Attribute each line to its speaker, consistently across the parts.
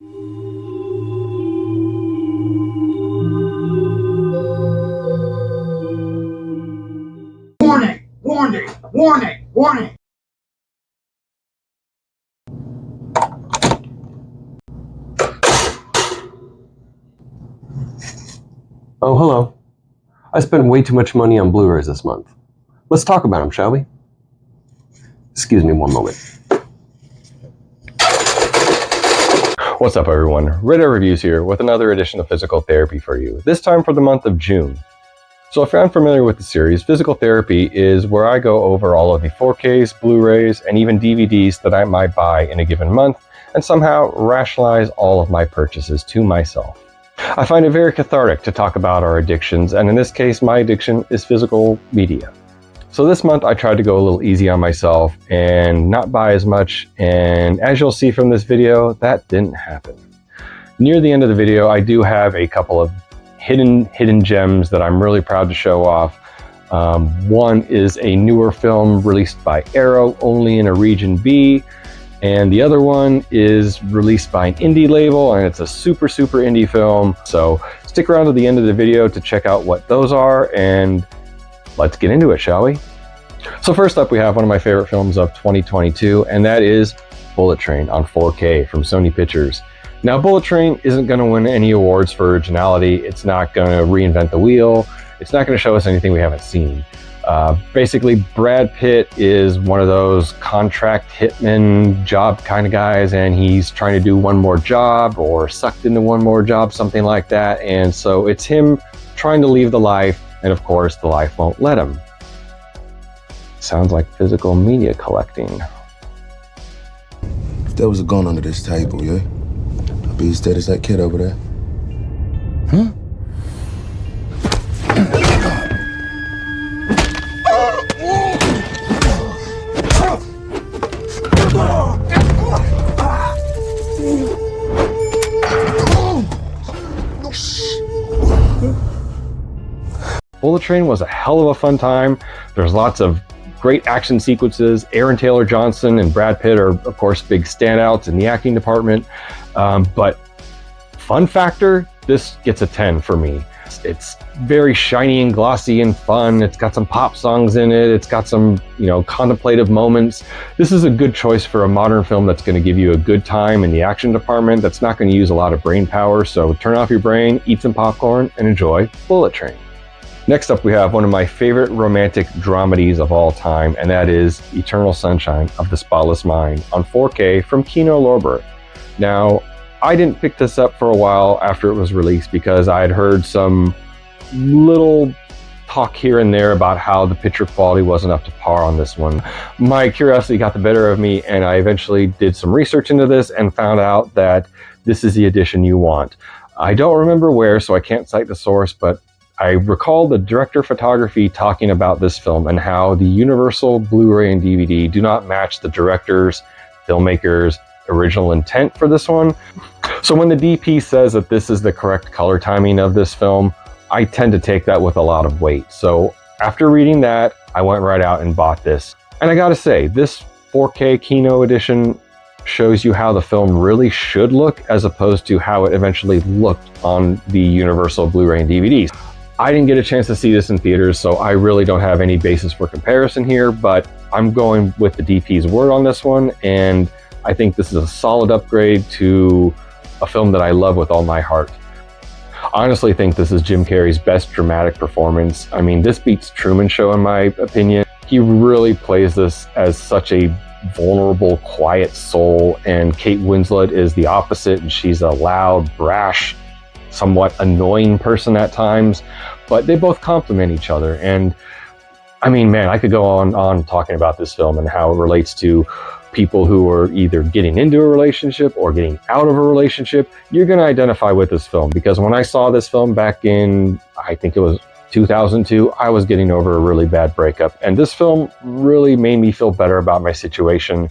Speaker 1: Warning! Warning! Warning! Warning!
Speaker 2: Oh, hello. I spent way too much money on Blu-rays this month. Let's talk about them, shall we? Excuse me one moment. What's up, everyone? Radar Reviews here with another edition of Physical Therapy for you, this time for the month of June. So if you're unfamiliar with the series, Physical Therapy is where I go over all of the 4Ks, Blu-rays, and even DVDs that I might buy in a given month and somehow rationalize all of my purchases to myself. I find it very cathartic to talk about our addictions, and in this case, my addiction is physical media. So this month I tried to go a little easy on myself and not buy as much, and as you'll see from this video, that didn't happen. Near the end of the video, I do have a couple of hidden gems that I'm really proud to show off. One is a newer film released by Arrow, only in a region B, and the other one is released by an indie label, and it's a super indie film. So stick around to the end of the video to check out what those are, and let's get into it, shall we? So first up, we have one of my favorite films of 2022, and that is Bullet Train on 4K from Sony Pictures. Now, Bullet Train isn't going to win any awards for originality. It's not going to reinvent the wheel. It's not going to show us anything we haven't seen. Basically, Brad Pitt is one of those contract hitman job kind of guys, and he's trying to do one more job or sucked into one more job, something like that. And so it's him trying to leave the life, and of course, the life won't let him. Sounds like physical media collecting.
Speaker 3: If there was a gun under this table, yeah? I'd be as dead as that kid over there. Huh?
Speaker 2: Bullet Train was a hell of a fun time. There's lots of great action sequences. Aaron Taylor Johnson and Brad Pitt are, of course, big standouts in the acting department. But fun factor, this gets a 10 for me. It's very shiny and glossy and fun. It's got some pop songs in it. It's got some, contemplative moments. This is a good choice for a modern film that's going to give you a good time in the action department, that's not going to use a lot of brain power. So turn off your brain, eat some popcorn, and enjoy Bullet Train. Next up, we have one of my favorite romantic dramedies of all time, and that is Eternal Sunshine of the Spotless Mind on 4K from Kino Lorber. Now, I didn't pick this up for a while after it was released because I had heard some little talk here and there about how the picture quality wasn't up to par on this one. My curiosity got the better of me, and I eventually did some research into this and found out that this is the edition you want. I don't remember where, so I can't cite the source, but I recall the director of photography talking about this film and how the Universal Blu-ray and DVD do not match the director's, filmmaker's original intent for this one. So when the DP says that this is the correct color timing of this film, I tend to take that with a lot of weight. So after reading that, I went right out and bought this. And I gotta say, this 4K Kino edition shows you how the film really should look as opposed to how it eventually looked on the Universal Blu-ray and DVDs. I didn't get a chance to see this in theaters, so I really don't have any basis for comparison here, but I'm going with the DP's word on this one, and I think this is a solid upgrade to a film that I love with all my heart. I honestly think this is Jim Carrey's best dramatic performance. I mean, this beats Truman Show in my opinion. He really plays this as such a vulnerable, quiet soul, and Kate Winslet is the opposite, and she's a loud, brash, somewhat annoying person at times, but they both complement each other. And I mean, man, I could go on talking about this film and how it relates to people who are either getting into a relationship or getting out of a relationship. You're going to identify with this film, because when I saw this film back in, I think it was 2002, I was getting over a really bad breakup, and this film really made me feel better about my situation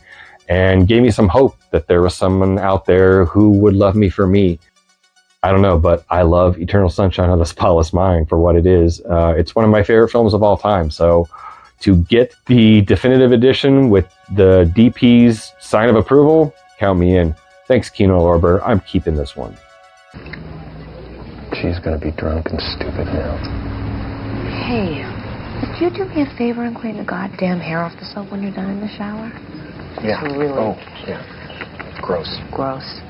Speaker 2: and gave me some hope that there was someone out there who would love me for me. I don't know, but I love Eternal Sunshine of the Spotless Mind for what it is. It's one of my favorite films of all time. So to get the definitive edition with the DP's sign of approval, count me in. Thanks, Kino Lorber. I'm keeping this one.
Speaker 4: She's gonna be drunk and stupid now.
Speaker 5: Hey, would you do me a favor and clean the goddamn hair off the soap when you're done in the shower?
Speaker 4: Yeah.
Speaker 5: It's really
Speaker 4: Oh, yeah. Gross.
Speaker 5: gross.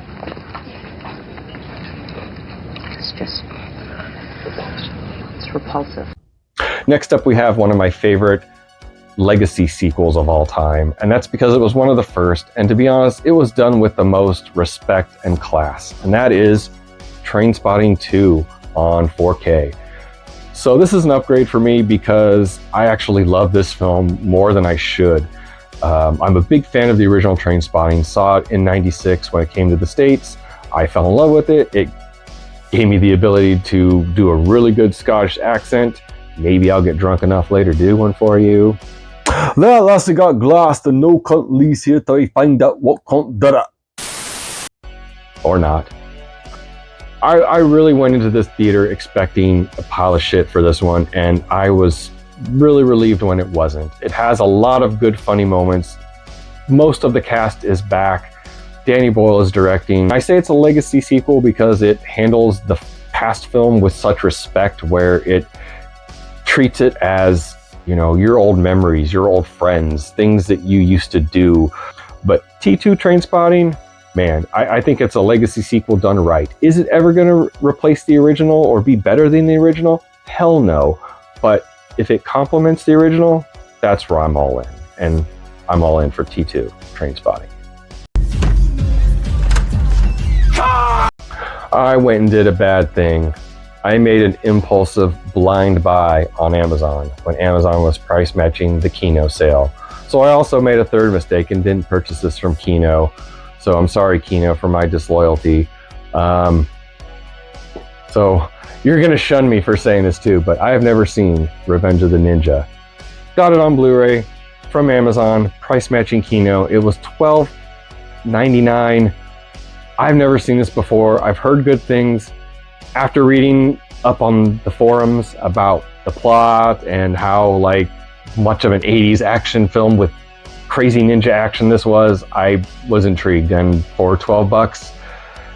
Speaker 5: It's just... it's repulsive.
Speaker 2: Next up, we have one of my favorite legacy sequels of all time, and that's because it was one of the first, and to be honest, it was done with the most respect and class, and that is Trainspotting 2 on 4K. So this is an upgrade for me because I actually love this film more than I should. I'm a big fan of the original Trainspotting, saw it in '96 when it came to the States. I fell in love with it. It gave me the ability to do a really good Scottish accent. Maybe I'll get drunk enough later to do one for you. That lassie got glass, the no cunt leaves here till he find out what cunt did it. Or not. I really went into this theater expecting a pile of shit for this one, and I was really relieved when it wasn't. It has a lot of good funny moments. Most of the cast is back. Danny Boyle is directing. I say it's a legacy sequel because it handles the past film with such respect, where it treats it as, you know, your old memories, your old friends, things that you used to do. But T2 Trainspotting, man, I think it's a legacy sequel done right. Is it ever going to replace the original or be better than the original? Hell no. But if it complements the original, that's where I'm all in. And I'm all in for T2 Trainspotting. I went and did a bad thing. I made an impulsive blind buy on Amazon when Amazon was price matching the Kino sale. So I also made a third mistake and didn't purchase this from Kino. So I'm sorry, Kino, for my disloyalty. So you're gonna shun me for saying this too, but I have never seen Revenge of the Ninja. Got it on Blu-ray from Amazon, price matching Kino. It was $12.99. I've never seen this before. I've heard good things. After reading up on the forums about the plot and how like much of an 80s action film with crazy ninja action this was, I was intrigued. And for $12,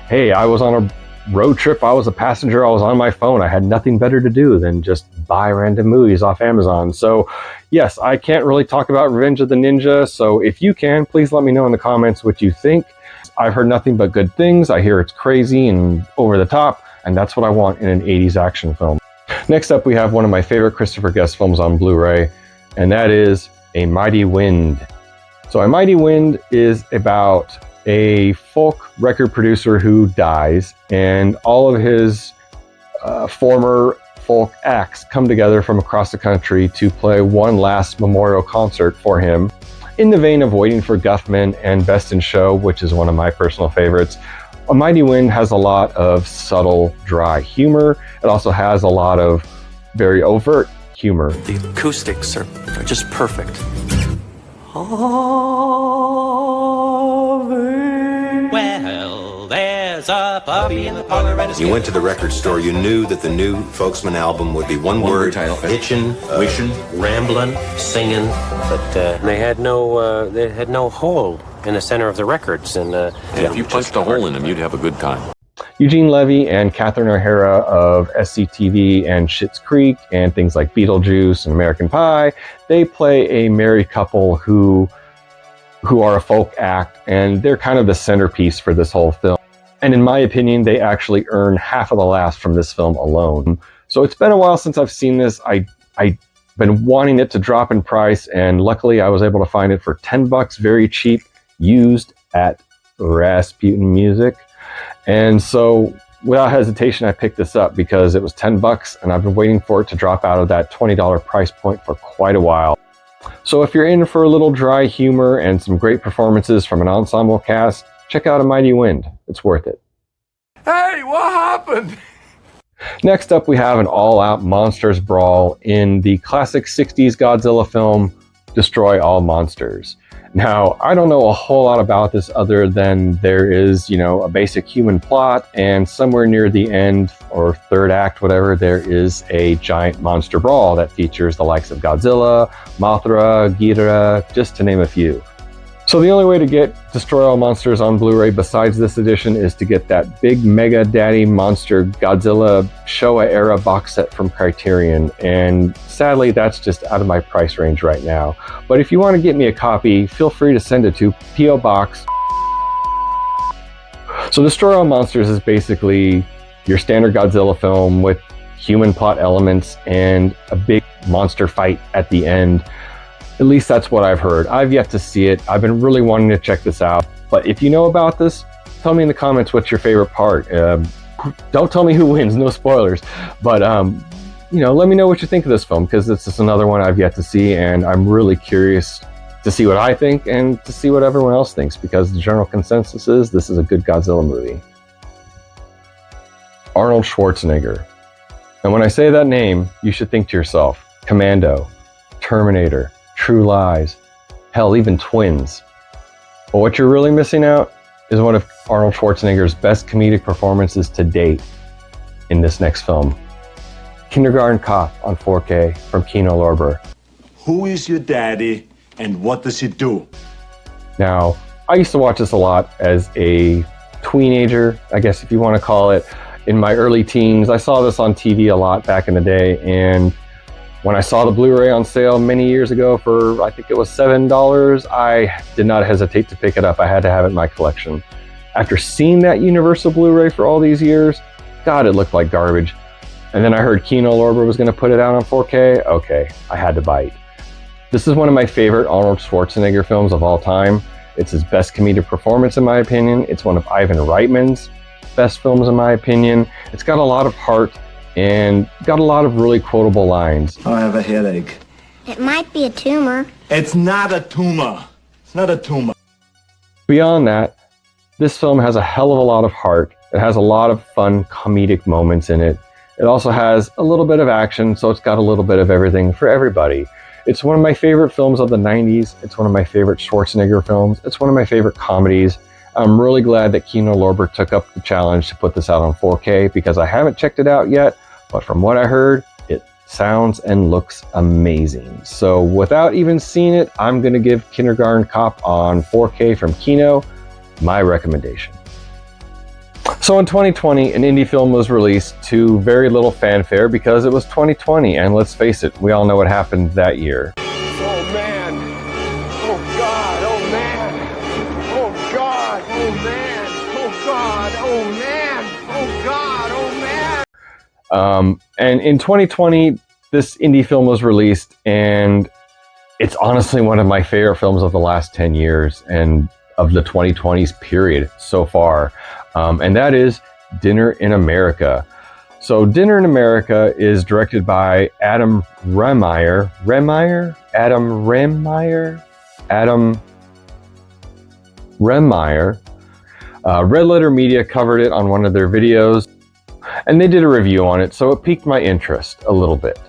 Speaker 2: hey, I was on a road trip, I was a passenger, I was on my phone, I had nothing better to do than just buy random movies off Amazon. So yes, I can't really talk about Revenge of the Ninja, so if you can, please let me know in the comments what you think. I've heard nothing but good things. I hear it's crazy and over the top, and that's what I want in an 80s action film. Next up, we have one of my favorite Christopher Guest films on Blu-ray, and that is A Mighty Wind. So A Mighty Wind is about a folk record producer who dies, and all of his former folk acts come together from across the country to play one last memorial concert for him. In the vein of Waiting for Guffman and Best in Show, which is one of my personal favorites, A Mighty Wind has a lot of subtle, dry humor. It also has a lot of very overt humor.
Speaker 6: The acoustics are just perfect. Well, there's a puppy in the parlor and
Speaker 7: You went to the record store, you knew that the new Folksman album would be one word title: hitchin', wishin',
Speaker 6: ramblin', singing, but they had no hole in the center of the records, and
Speaker 8: if you punched a hole in them, you'd have a good time.
Speaker 2: Eugene Levy and Catherine O'Hara of SCTV and Schitt's Creek and things like Beetlejuice and American Pie, they play a married couple who are a folk act, and they're kind of the centerpiece for this whole film. And in my opinion, they actually earn half of the laughs from this film alone. So it's been a while since I've seen this. I've been wanting it to drop in price, and luckily I was able to find it for $10, very cheap, used at Rasputin Music. And so without hesitation, I picked this up because it was $10, and I've been waiting for it to drop out of that $20 price point for quite a while. So if you're in for a little dry humor and some great performances from an ensemble cast, check out A Mighty Wind. It's worth it.
Speaker 8: Hey, what happened?
Speaker 2: Next up, we have an all-out monsters brawl in the classic 60s Godzilla film, Destroy All Monsters. Now, I don't know a whole lot about this other than there is, a basic human plot, and somewhere near the end, or third act, whatever, there is a giant monster brawl that features the likes of Godzilla, Mothra, Ghidorah, just to name a few. So the only way to get Destroy All Monsters on Blu-ray besides this edition is to get that big Mega Daddy Monster Godzilla Showa era box set from Criterion, and sadly that's just out of my price range right now. But if you want to get me a copy, feel free to send it to P.O. Box. So Destroy All Monsters is basically your standard Godzilla film with human plot elements and a big monster fight at the end. At least that's what I've heard. I've yet to see it. I've been really wanting to check this out. But if you know about this, tell me in the comments what's your favorite part. Don't tell me who wins, no spoilers. But let me know what you think of this film, because it's just another one I've yet to see, and I'm really curious to see what I think and to see what everyone else thinks, because the general consensus is this is a good Godzilla movie. Arnold Schwarzenegger. And when I say that name, you should think to yourself, Commando, Terminator, True Lies, hell, even Twins. But what you're really missing out is one of Arnold Schwarzenegger's best comedic performances to date in this next film. Kindergarten Cop on 4K from Kino Lorber.
Speaker 9: Who is your daddy and what does he do?
Speaker 2: Now, I used to watch this a lot as a teenager, I guess if you want to call it. In my early teens, I saw this on TV a lot back in the day, and when I saw the Blu-ray on sale many years ago for, I think it was $7, I did not hesitate to pick it up. I had to have it in my collection. After seeing that Universal Blu-ray for all these years, God, it looked like garbage. And then I heard Kino Lorber was going to put it out on 4K. Okay, I had to bite. This is one of my favorite Arnold Schwarzenegger films of all time. It's his best comedic performance in my opinion. It's one of Ivan Reitman's best films in my opinion. It's got a lot of heart and got a lot of really quotable lines.
Speaker 9: I have a headache.
Speaker 10: It might be a tumor.
Speaker 9: It's not a tumor. It's not a tumor.
Speaker 2: Beyond that, this film has a hell of a lot of heart. It has a lot of fun comedic moments in it. It also has a little bit of action, so it's got a little bit of everything for everybody. It's one of my favorite films of the 90s. It's one of my favorite Schwarzenegger films. It's one of my favorite comedies. I'm really glad that Kino Lorber took up the challenge to put this out on 4K, because I haven't checked it out yet, but from what I heard, it sounds and looks amazing. So without even seeing it, I'm going to give Kindergarten Cop on 4K from Kino my recommendation. So in 2020, an indie film was released to very little fanfare because it was 2020, and let's face it, we all know what happened that year.
Speaker 8: Oh, man. Oh, God. Oh, man. Oh, God. Oh, man. Oh, God. Oh, man. Oh, God. Oh, man.
Speaker 2: And in 2020, this indie film was released, and it's honestly one of my favorite films of the last 10 years and of the 2020s period so far. And that is Dinner in America. So Dinner in America is directed by Adam Remeyer. Adam Remeyer. Red Letter Media covered it on one of their videos, and they did a review on it, so it piqued my interest a little bit.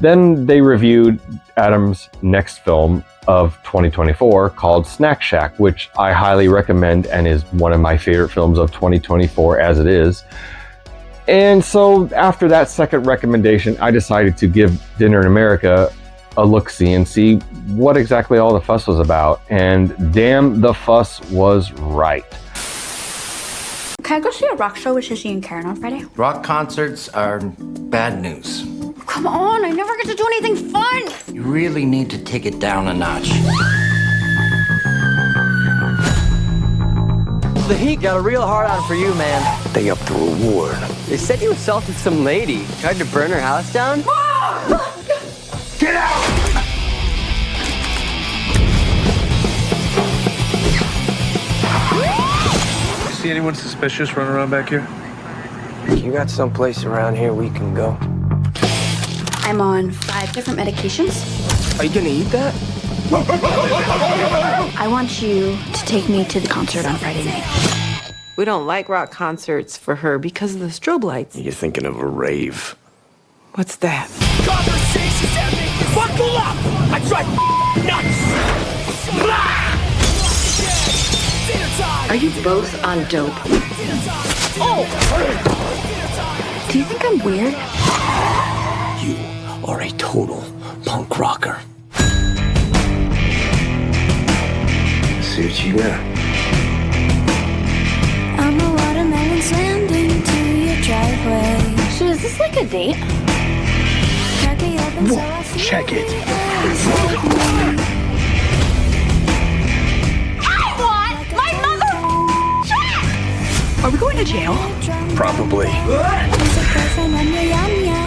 Speaker 2: Then they reviewed Adam's next film of 2024 called Snack Shack, which I highly recommend and is one of my favorite films of 2024 as it is. And so after that second recommendation, I decided to give Dinner in America a look-see and see what exactly all the fuss was about. And damn, the fuss was right.
Speaker 11: Can I go see a rock show with Shishi and Karen on Friday?
Speaker 12: Rock concerts are bad news.
Speaker 11: Come on, I never get to do anything fun.
Speaker 12: You really need to take it down a notch.
Speaker 13: The Heat got a real hard on for you, man.
Speaker 4: They upped the reward.
Speaker 13: They said you assaulted some lady. Tried to burn her house down.
Speaker 8: Get out!
Speaker 14: You see anyone suspicious running around back here?
Speaker 13: You got someplace around here we can go?
Speaker 11: I'm on 5 different medications.
Speaker 13: Are you gonna eat that?
Speaker 11: I want you to take me to the concert on Friday night.
Speaker 15: We don't like rock concerts for her because of the strobe lights.
Speaker 4: You're thinking of a rave.
Speaker 15: What's that?
Speaker 8: Conversations that make you buckle up! I drive nuts!
Speaker 5: Are you both on dope?
Speaker 8: Oh!
Speaker 11: Do you think I'm weird?
Speaker 4: You are a total punk rocker. see what you got.
Speaker 10: I'm a watermelon slammed into your driveway.
Speaker 11: So is this like a date?
Speaker 10: Crack me open so I feel
Speaker 14: Check it.
Speaker 11: I want my mother check! Are we going to jail?
Speaker 4: Probably. Are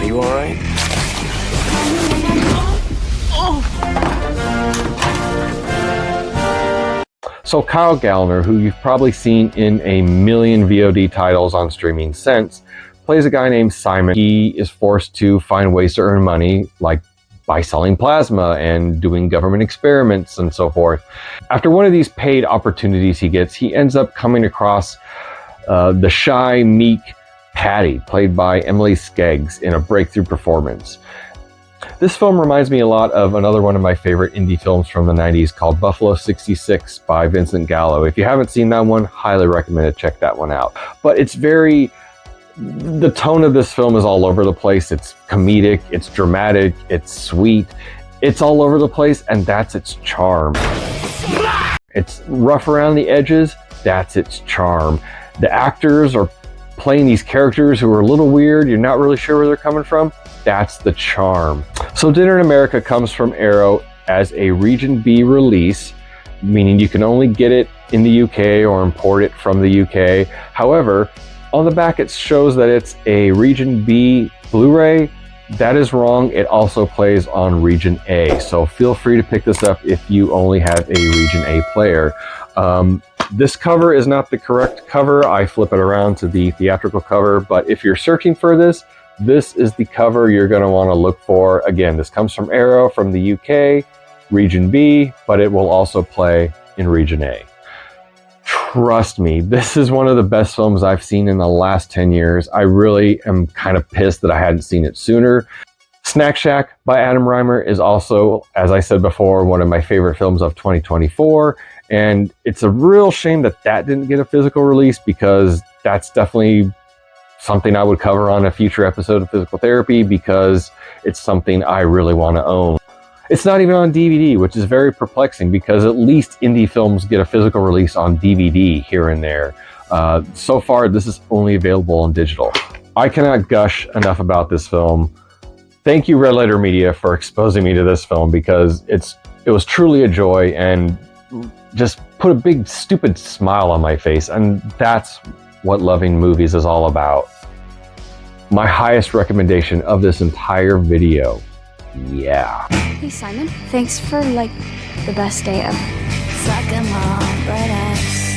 Speaker 4: you all right?
Speaker 2: So Kyle Gallner, who you've probably seen in a million VOD titles on streaming since, plays a guy named Simon. He is forced to find ways to earn money, like by selling plasma and doing government experiments and so forth. After one of these paid opportunities he gets, he ends up coming across the shy, meek Patty, played by Emily Skeggs, in a breakthrough performance. This film reminds me a lot of another one of my favorite indie films from the 90s called Buffalo 66 by Vincent Gallo. If you haven't seen that one, highly recommend to check that one out. But it's the tone of this film is all over the place. It's comedic, it's dramatic, it's sweet, it's all over the place, and that's its charm. It's rough around the edges, that's its charm. The actors are playing these characters who are a little weird, you're not really sure where they're coming from. That's the charm. So Dinner in America comes from Arrow as a Region B release, meaning you can only get it in the UK or import it from the UK. However, on the back it shows that it's a Region B Blu-ray. That is wrong. It also plays on Region A. So feel free to pick this up if you only have a Region A player. This cover is not the correct cover. I flip it around to the theatrical cover, but if you're searching for this is the cover you're going to want to look for. Again, this comes from Arrow from the UK, Region B, but it will also play in Region A. Trust me, this is one of the best films I've seen in the last 10 years. I really am kind of pissed that I hadn't seen it sooner. Snack Shack by Adam Reimer is also, as I said before, one of my favorite films of 2024. And it's a real shame that that didn't get a physical release, because that's definitely something I would cover on a future episode of Physical Therapy, because it's something I really want to own. It's not even on DVD, which is very perplexing, because at least indie films get a physical release on DVD here and there. So far, this is only available on digital. I cannot gush enough about this film. Thank you, Red Letter Media, for exposing me to this film, because it was truly a joy and just put a big stupid smile on my face, and that's what loving movies is all about. My highest recommendation of this entire video. Yeah.
Speaker 10: Hey Simon, thanks for the best day ever. Sucking my bread ass.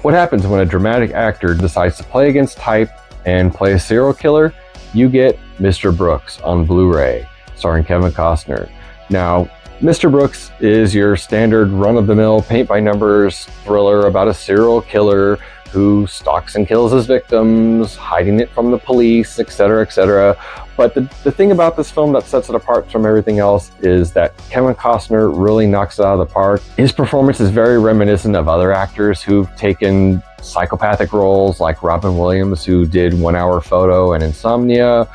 Speaker 2: What happens when a dramatic actor decides to play against type and play a serial killer? You get Mr. Brooks on Blu-ray, starring Kevin Costner. Now, Mr. Brooks is your standard run-of-the-mill, paint-by-numbers thriller about a serial killer who stalks and kills his victims, hiding it from the police, etc., etc. But the thing about this film that sets it apart from everything else is that Kevin Costner really knocks it out of the park. His performance is very reminiscent of other actors who've taken psychopathic roles, like Robin Williams, who did 1 Hour Photo and Insomnia,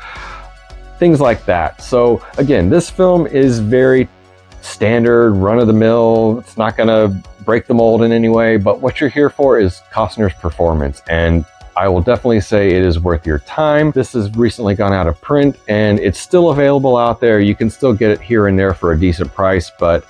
Speaker 2: things like that. So again, this film is very standard, run-of-the-mill. It's not going to break the mold in any way, but what you're here for is Costner's performance, and I will definitely say it is worth your time. This has recently gone out of print, and it's still available out there. You can still get it here and there for a decent price, but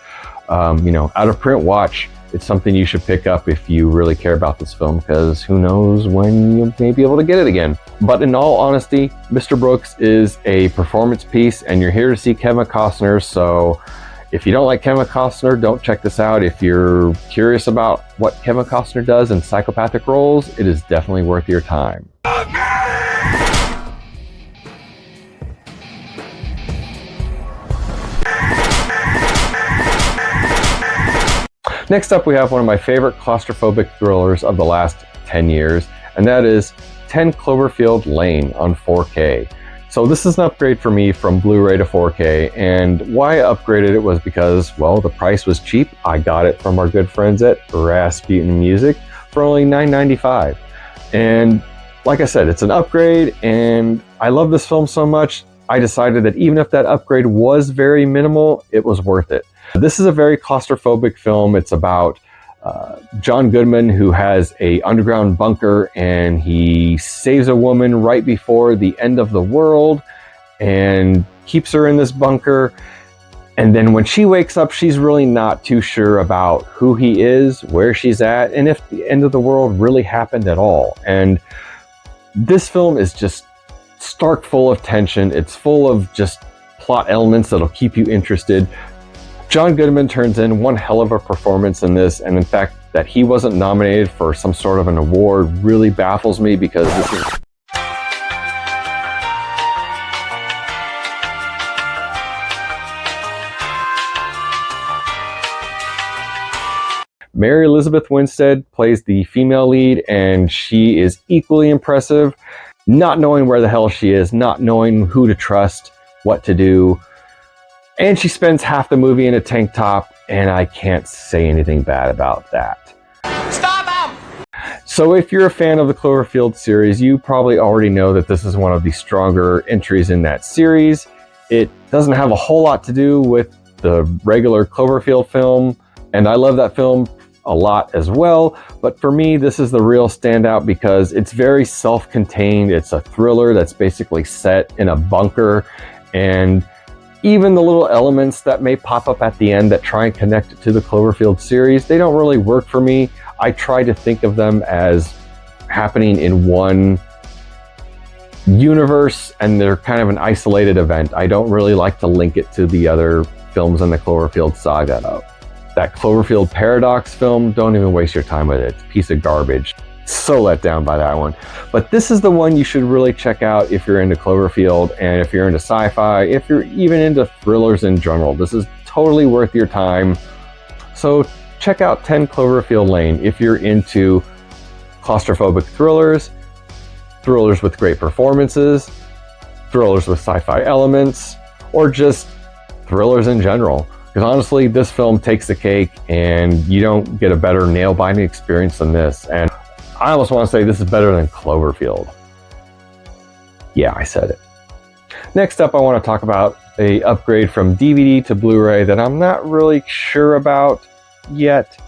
Speaker 2: out of print, watch. It's something you should pick up if you really care about this film, because who knows when you may be able to get it again. But in all honesty, Mr. Brooks is a performance piece, and you're here to see Kevin Costner, so if you don't like Kevin Costner, don't check this out. If you're curious about what Kevin Costner does in psychopathic roles, it is definitely worth your time. Next up, we have one of my favorite claustrophobic thrillers of the last 10 years, and that is 10 Cloverfield Lane on 4K. So this is an upgrade for me from Blu-ray to 4K, and why I upgraded it was because, well, the price was cheap. I got it from our good friends at Rasputin Music for only $9.95. And like I said, it's an upgrade, and I love this film so much, I decided that even if that upgrade was very minimal, it was worth it. This is a very claustrophobic film. It's about John Goodman, who has a underground bunker, and he saves a woman right before the end of the world and keeps her in this bunker. And then when she wakes up, she's really not too sure about who he is, where she's at, and if the end of the world really happened at all. And this film is just stark full of tension. It's full of just plot elements that'll keep you interested. John Goodman turns in one hell of a performance in this, and in fact, that he wasn't nominated for some sort of an award really baffles me, because this is... Mary Elizabeth Winstead plays the female lead, and she is equally impressive, not knowing where the hell she is, not knowing who to trust, what to do. And she spends half the movie in a tank top, and I can't say anything bad about that.
Speaker 8: Stop him!
Speaker 2: So if you're a fan of the Cloverfield series, you probably already know that this is one of the stronger entries in that series. It doesn't have a whole lot to do with the regular Cloverfield film, and I love that film a lot as well, but for me, this is the real standout because it's very self-contained. It's a thriller that's basically set in a bunker, and even the little elements that may pop up at the end that try and connect it to the Cloverfield series, they don't really work for me. I try to think of them as happening in one universe, and they're kind of an isolated event. I don't really like to link it to the other films in the Cloverfield saga. That Cloverfield Paradox film, don't even waste your time with it. It's a piece of garbage. So let down by that one. But this is the one you should really check out if you're into Cloverfield, and if you're into sci-fi, if you're even into thrillers in general. This is totally worth your time. So check out 10 Cloverfield Lane if you're into claustrophobic thrillers, thrillers with great performances, thrillers with sci-fi elements, or just thrillers in general. Because honestly, this film takes the cake, and you don't get a better nail-biting experience than this. And I almost want to say this is better than Cloverfield. Yeah, I said it. Next up, I want to talk about an upgrade from DVD to Blu-ray that I'm not really sure about yet,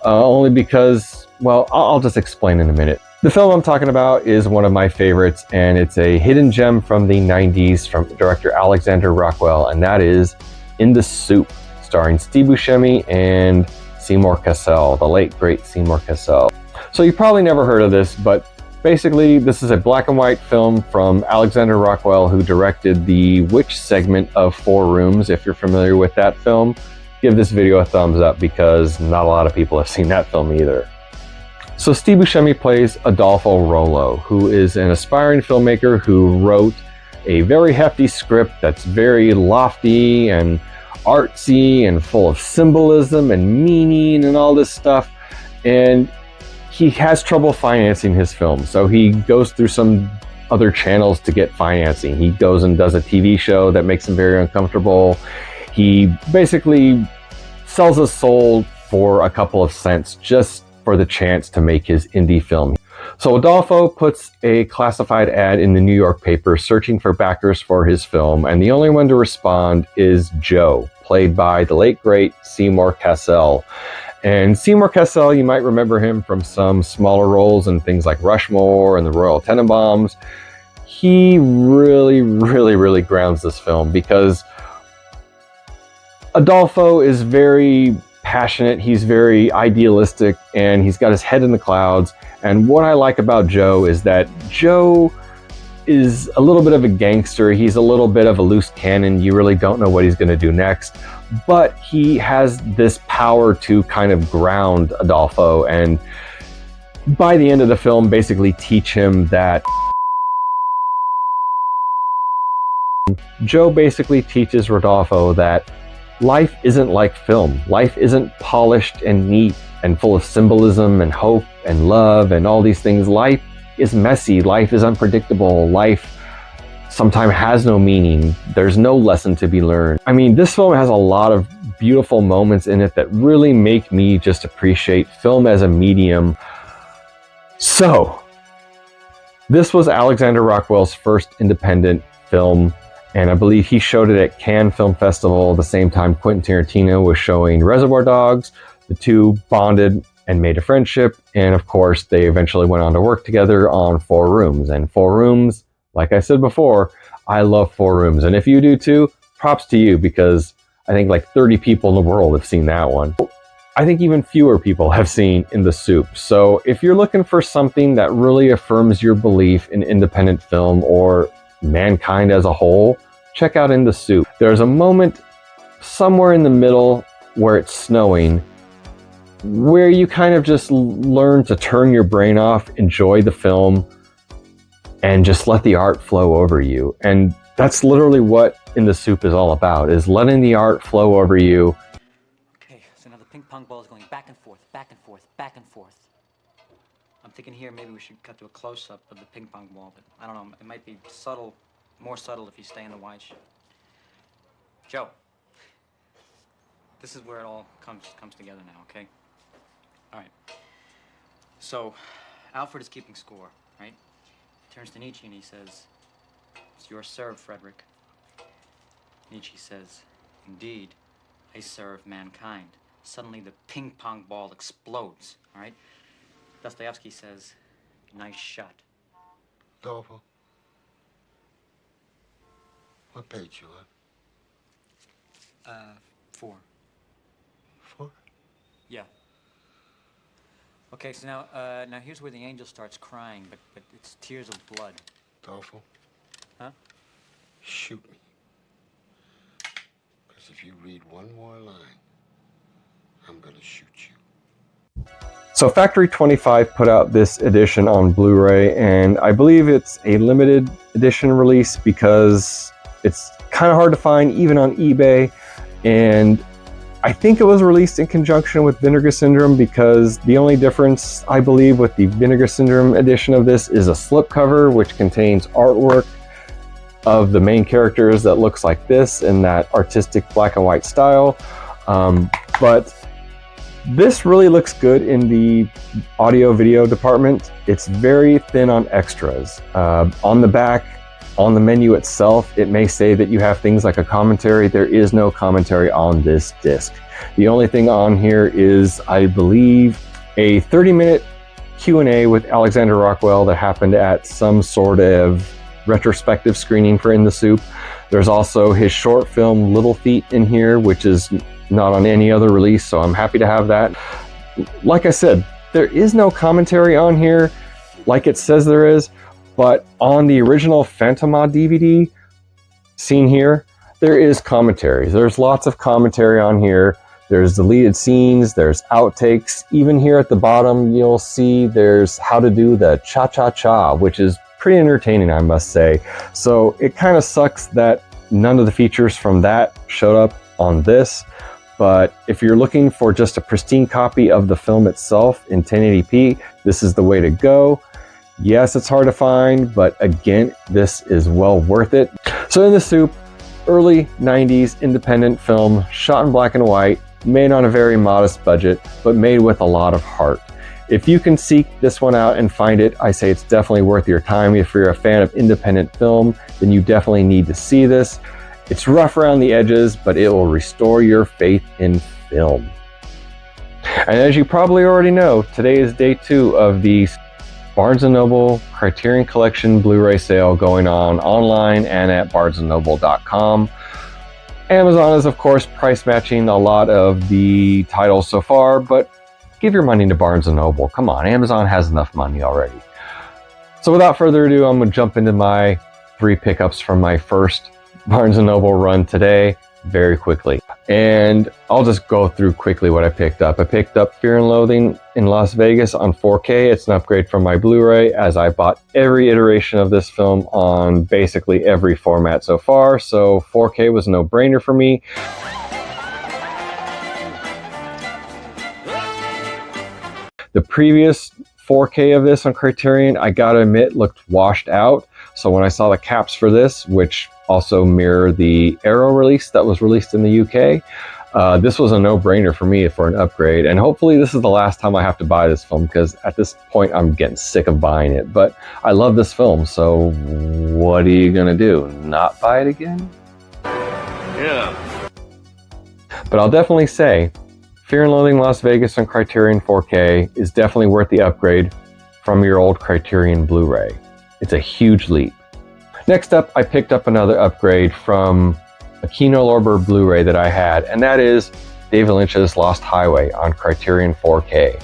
Speaker 2: only because, well, I'll just explain in a minute. The film I'm talking about is one of my favorites, and it's a hidden gem from the 90s from director Alexander Rockwell, and that is In the Soup, starring Steve Buscemi and Seymour Cassel, the late, great Seymour Cassel. So you probably never heard of this, but basically this is a black and white film from Alexander Rockwell, who directed the Witch segment of 4 Rooms. If you're familiar with that film, give this video a thumbs up, because not a lot of people have seen that film either. So Steve Buscemi plays Adolfo Rollo, who is an aspiring filmmaker who wrote a very hefty script that's very lofty and artsy and full of symbolism and meaning and all this stuff. And he has trouble financing his film, so he goes through some other channels to get financing. He goes and does a TV show that makes him very uncomfortable. He basically sells his soul for a couple of cents just for the chance to make his indie film. So Adolfo puts a classified ad in the New York paper searching for backers for his film, and the only one to respond is Joe, played by the late great Seymour Cassel. And Seymour Cassel, you might remember him from some smaller roles in things like Rushmore and the Royal Tenenbaums. He really grounds this film, because Adolfo is very passionate, he's very idealistic, and he's got his head in the clouds. And what I like about Joe is that Joe is a little bit of a gangster. He's a little bit of a loose cannon. You really don't know what he's going to do next. But he has this power to kind of ground Adolfo, and by the end of the film, basically teach him that Joe basically teaches Rodolfo that life isn't like film. Life isn't polished and neat and full of symbolism and hope and love and all these things. Life is messy. Life is unpredictable. Life sometimes has no meaning. There's no lesson to be learned. I mean, this film has a lot of beautiful moments in it that really make me just appreciate film as a medium. So, this was Alexander Rockwell's first independent film, And I believe he showed it at Cannes Film Festival the same time Quentin Tarantino was showing Reservoir Dogs. The two bonded and made a friendship. And of course, they eventually went on to work together on Four Rooms. And Four Rooms, like I said before, I love Four Rooms. And if you do too, props to you, because I think like 30 people in the world have seen that one. I think even fewer people have seen In the Soup. So if you're looking for something that really affirms your belief in independent film or mankind as a whole, check out In the Soup. There's a moment somewhere in the middle where it's snowing where you kind of just learn to turn your brain off, enjoy the film, and just let the art flow over you. And that's literally what In the Soup is all about, is letting the art flow over you.
Speaker 16: Okay, so now the ping pong ball is going back and forth, back and forth, back and forth. I'm thinking here maybe we should cut to a close-up of the ping pong ball, but I don't know, it might be subtle, more subtle if you stay in the wide shot. Joe, this is where it all comes together now, okay? All right. So, Alfred is keeping score, right? He turns to Nietzsche and he says, "It's your serve, Frederick." Nietzsche says, "Indeed, I serve mankind." Suddenly the ping pong ball explodes, all right? Dostoevsky says, "Nice shot."
Speaker 3: Adolfo, what page you on?
Speaker 16: 4.
Speaker 3: 4?
Speaker 16: Yeah. Okay, so now here's where the angel starts crying, but it's tears of blood.
Speaker 3: Adolfo?
Speaker 16: Huh?
Speaker 3: Shoot me. Because if you read one more line, I'm gonna shoot you.
Speaker 2: So Factory 25 put out this edition on Blu-ray, and I believe it's a limited edition release because it's kind of hard to find even on eBay. And I think it was released in conjunction with Vinegar Syndrome, because the only difference, I believe, with the Vinegar Syndrome edition of this is a slipcover, which contains artwork of the main characters that looks like this in that artistic black and white style. But this really looks good in the audio video department. It's very thin on extras. On the back, on the menu itself, it may say that you have things like a commentary. There is no commentary on this disc. The only thing on here is, I believe, a 30-minute Q&A with Alexander Rockwell that happened at some sort of retrospective screening for In the Soup. There's also his short film Little Feet in here, which is not on any other release, so I'm happy to have that. Like I said, there is no commentary on here like it says there is, but on the original Phantomad DVD seen here, there is commentary. There's lots of commentary on here. There's deleted scenes, there's outtakes. Even here at the bottom, you'll see there's how to do the cha-cha-cha, which is pretty entertaining, I must say. So it kind of sucks that none of the features from that showed up on this. But if you're looking for just a pristine copy of the film itself in 1080p, this is the way to go. Yes, it's hard to find, but again, this is well worth it. So In the Soup, early 90s independent film, shot in black and white, made on a very modest budget, but made with a lot of heart. If you can seek this one out and find it, I say it's definitely worth your time. If you're a fan of independent film, then you definitely need to see this. It's rough around the edges, but it will restore your faith in film. And as you probably already know, today is day 2 of the Barnes & Noble Criterion Collection Blu-ray sale going on online and at barnesandnoble.com. Amazon is, of course, price matching a lot of the titles so far, but give your money to Barnes & Noble. Come on, Amazon has enough money already. So without further ado, I'm going to jump into my 3 pickups from my first Barnes & Noble run today very quickly. And I'll just go through quickly what I picked up. I picked up Fear and Loathing in Las Vegas on 4K. It's an upgrade from my Blu-ray, as I bought every iteration of this film on basically every format so far. So 4K was a no-brainer for me. The previous 4K of this on Criterion, I gotta admit, looked washed out. So when I saw the caps for this, which also mirror the Arrow release that was released in the UK, This was a no-brainer for me for an upgrade, and hopefully this is the last time I have to buy this film, because at this point I'm getting sick of buying it. But I love this film, so what are you gonna do? Not buy it again?
Speaker 8: Yeah.
Speaker 2: But I'll definitely say Fear and Loathing Las Vegas on Criterion 4K is definitely worth the upgrade from your old Criterion Blu-ray. It's a huge leap. Next up, I picked up another upgrade from a Kino Lorber Blu-ray that I had, and that is David Lynch's Lost Highway on Criterion 4K.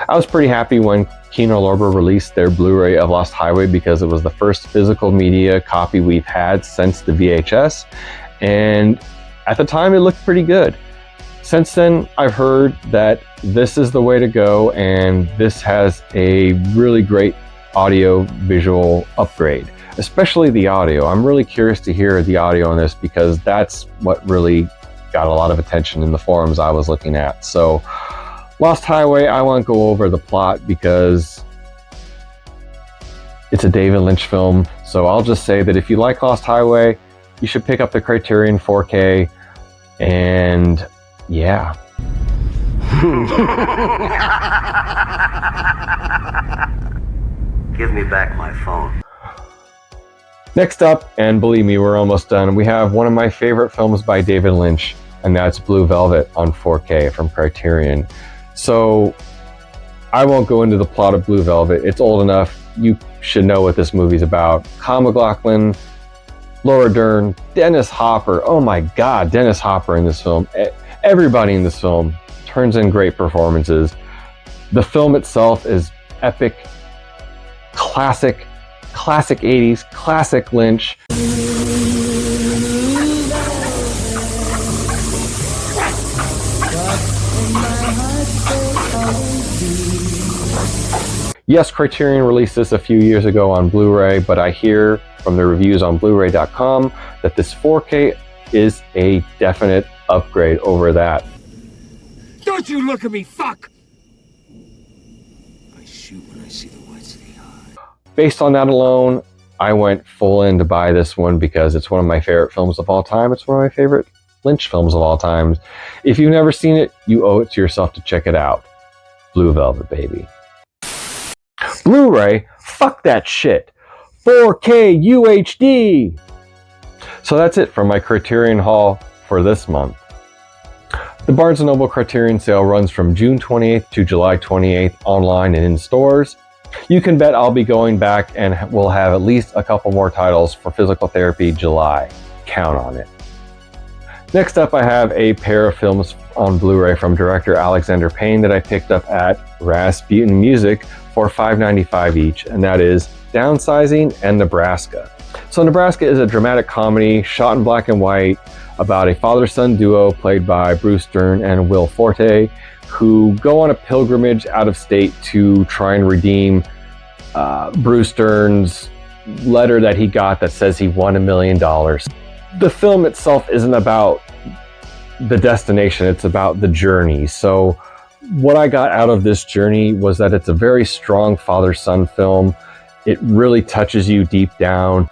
Speaker 2: I was pretty happy when Kino Lorber released their Blu-ray of Lost Highway, because it was the first physical media copy we've had since the VHS, and at the time it looked pretty good. Since then, I've heard that this is the way to go, and this has a really great audio visual upgrade, especially the audio. I'm really curious to hear the audio on this, because that's what really got a lot of attention in the forums I was looking at. So Lost Highway, I won't go over the plot because it's a David Lynch film. So I'll just say that if you like Lost Highway, you should pick up the Criterion 4K, and yeah.
Speaker 17: Give me back my phone.
Speaker 2: Next up, and believe me, we're almost done, we have one of my favorite films by David Lynch, and that's Blue Velvet on 4K from Criterion. So I won't go into the plot of Blue Velvet. It's old enough. You should know what this movie's about. Kyle MacLachlan, Laura Dern, Dennis Hopper. Oh my God, Dennis Hopper in this film. Everybody in this film turns in great performances. The film itself is epic, classic 80s, classic Lynch. Yes, Criterion released this a few years ago on Blu-ray, but I hear from the reviews on Blu-ray.com that this 4K is a definite upgrade over that.
Speaker 8: Don't you look at me, fuck! I shoot when I see the whites of the eye.
Speaker 2: Based on that alone, I went full in to buy this one because it's one of my favorite films of all time. It's one of my favorite Lynch films of all time. If you've never seen it, you owe it to yourself to check it out. Blue Velvet, baby. Blu-ray? Fuck that shit. 4K UHD! So that's it for my Criterion haul for this month. The Barnes & Noble Criterion sale runs from June 28th to July 28th online and in stores. You can bet I'll be going back and we'll have at least a couple more titles for Physical Therapy July. Count on it. Next up, I have a pair of films on Blu-ray from director Alexander Payne that I picked up at Rasputin Music for $5.95 each, and that is Downsizing and Nebraska. So Nebraska is a dramatic comedy shot in black and white about a father-son duo played by Bruce Dern and Will Forte, who go on a pilgrimage out of state to try and redeem Bruce Dern's letter that he got that says he won $1 million. The film itself isn't about the destination, it's about the journey. So what I got out of this journey was that it's a very strong father-son film. It really touches you deep down.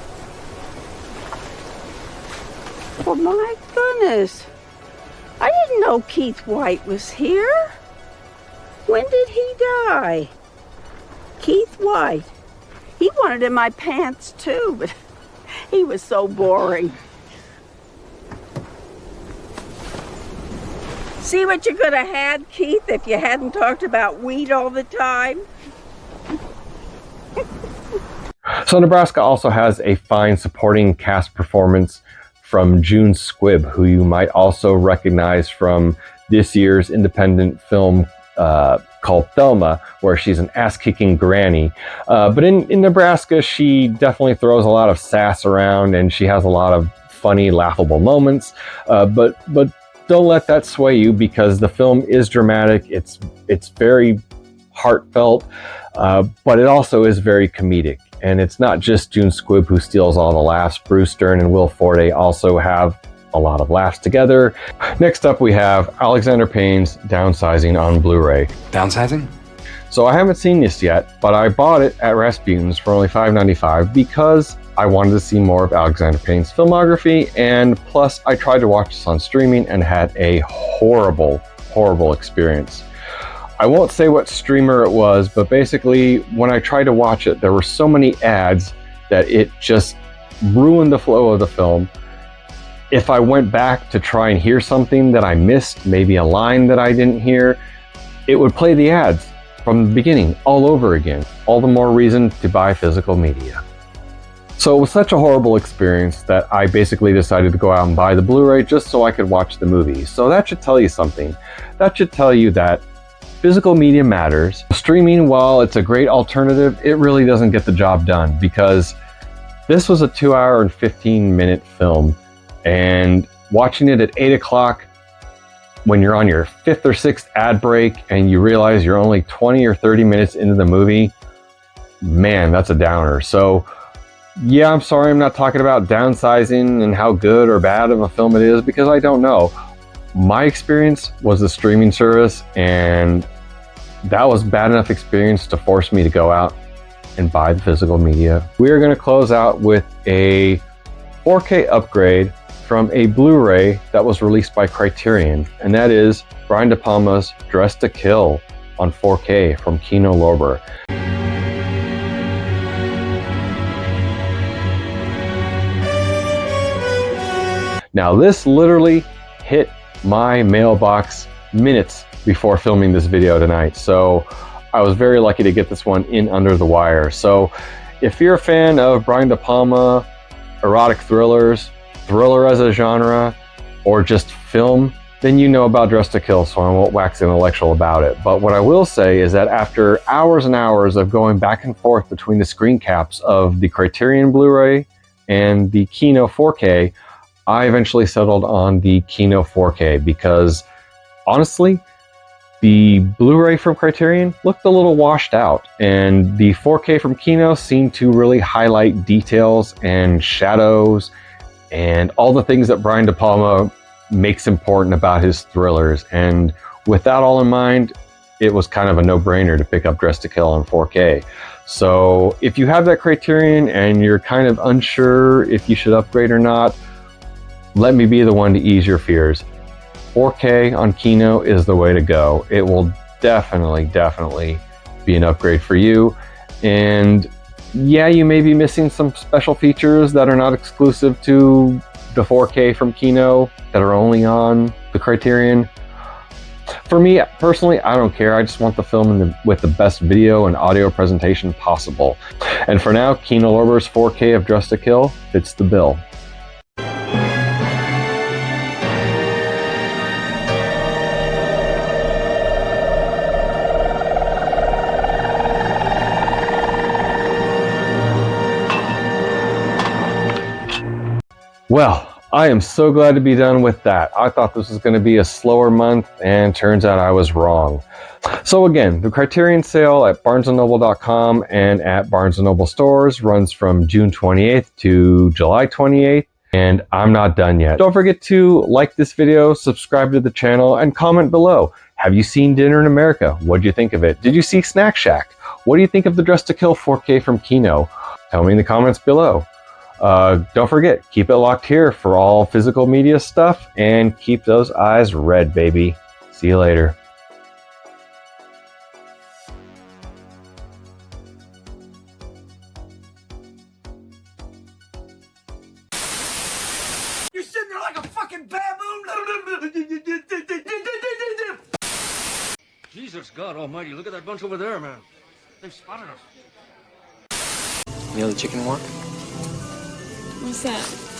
Speaker 18: Oh my goodness. I didn't know Keith White was here. When did he die? Keith White. He wanted in my pants too, but he was so boring. See what you could have had, Keith, if you hadn't talked about weed all the time?
Speaker 2: So Nebraska also has a fine supporting cast performance from June Squibb, who you might also recognize from this year's independent film called Thelma, where she's an ass-kicking granny. But in Nebraska, she definitely throws a lot of sass around, and she has a lot of funny, laughable moments. But don't let that sway you, because the film is dramatic. It's very heartfelt, but it also is very comedic. And it's not just June Squibb who steals all the laughs. Bruce Dern and Will Forte also have a lot of laughs together. Next up, we have Alexander Payne's Downsizing on Blu-ray.
Speaker 19: Downsizing?
Speaker 2: So I haven't seen this yet, but I bought it at Rasputin's for only $5.95 because I wanted to see more of Alexander Payne's filmography, and plus I tried to watch this on streaming and had a horrible experience. I won't say what streamer it was, but basically when I tried to watch it, there were so many ads that it just ruined the flow of the film. If I went back to try and hear something that I missed, maybe a line that I didn't hear, it would play the ads from the beginning all over again. All the more reason to buy physical media. So it was such a horrible experience that I basically decided to go out and buy the Blu-ray just so I could watch the movie. So that should tell you something. That should tell you that physical media matters. Streaming, while it's a great alternative, it really doesn't get the job done, because this was a 2-hour and 15-minute film, and watching it at 8 o'clock when you're on your 5th or 6th ad break and you realize you're only 20 or 30 minutes into the movie, man, that's a downer. So yeah, I'm sorry I'm not talking about Downsizing and how good or bad of a film it is, because I don't know. My experience was the streaming service, and that was bad enough experience to force me to go out and buy the physical media. We are going to close out with a 4K upgrade from a Blu-ray that was released by Criterion, and that is Brian De Palma's Dressed to Kill on 4K from Kino Lorber. Now this literally hit my mailbox minutes before filming this video tonight, so I was very lucky to get this one in under the wire. So if you're a fan of Brian De Palma, erotic thrillers, thriller as a genre, or just film, then you know about Dressed to Kill, so I won't wax intellectual about it. But what I will say is that after hours and hours of going back and forth between the screen caps of the Criterion Blu-ray and the Kino 4K, I eventually settled on the Kino 4K because honestly, the Blu-ray from Criterion looked a little washed out, and the 4K from Kino seemed to really highlight details and shadows and all the things that Brian De Palma makes important about his thrillers. And with that all in mind, it was kind of a no-brainer to pick up Dressed to Kill on 4K. So if you have that Criterion and you're kind of unsure if you should upgrade or not, let me be the one to ease your fears. 4K on Kino is the way to go. It will definitely be an upgrade for you. And yeah, you may be missing some special features that are not exclusive to the 4K from Kino, that are only on the Criterion. For me, personally, I don't care. I just want the film with the best video and audio presentation possible. And for now, Kino Lorber's 4K of Dressed to Kill fits the bill. Well, I am so glad to be done with that. I thought this was going to be a slower month, and turns out I was wrong. So again, the Criterion sale at barnesandnoble.com and at Barnes & Noble stores runs from June 28th to July 28th, and I'm not done yet. Don't forget to like this video, subscribe to the channel, and comment below. Have you seen Dinner in America? What did you think of it? Did you see Snack Shack? What do you think of the Dressed to Kill 4K from Kino? Tell me in the comments below. Don't forget, keep it locked here for all physical media stuff, and keep those eyes red, baby. See you later.
Speaker 8: You're sitting there like a fucking baboon.
Speaker 17: Jesus God almighty, look at that bunch over there, man. They've spotted us.
Speaker 16: You know the chicken war?
Speaker 11: What's that?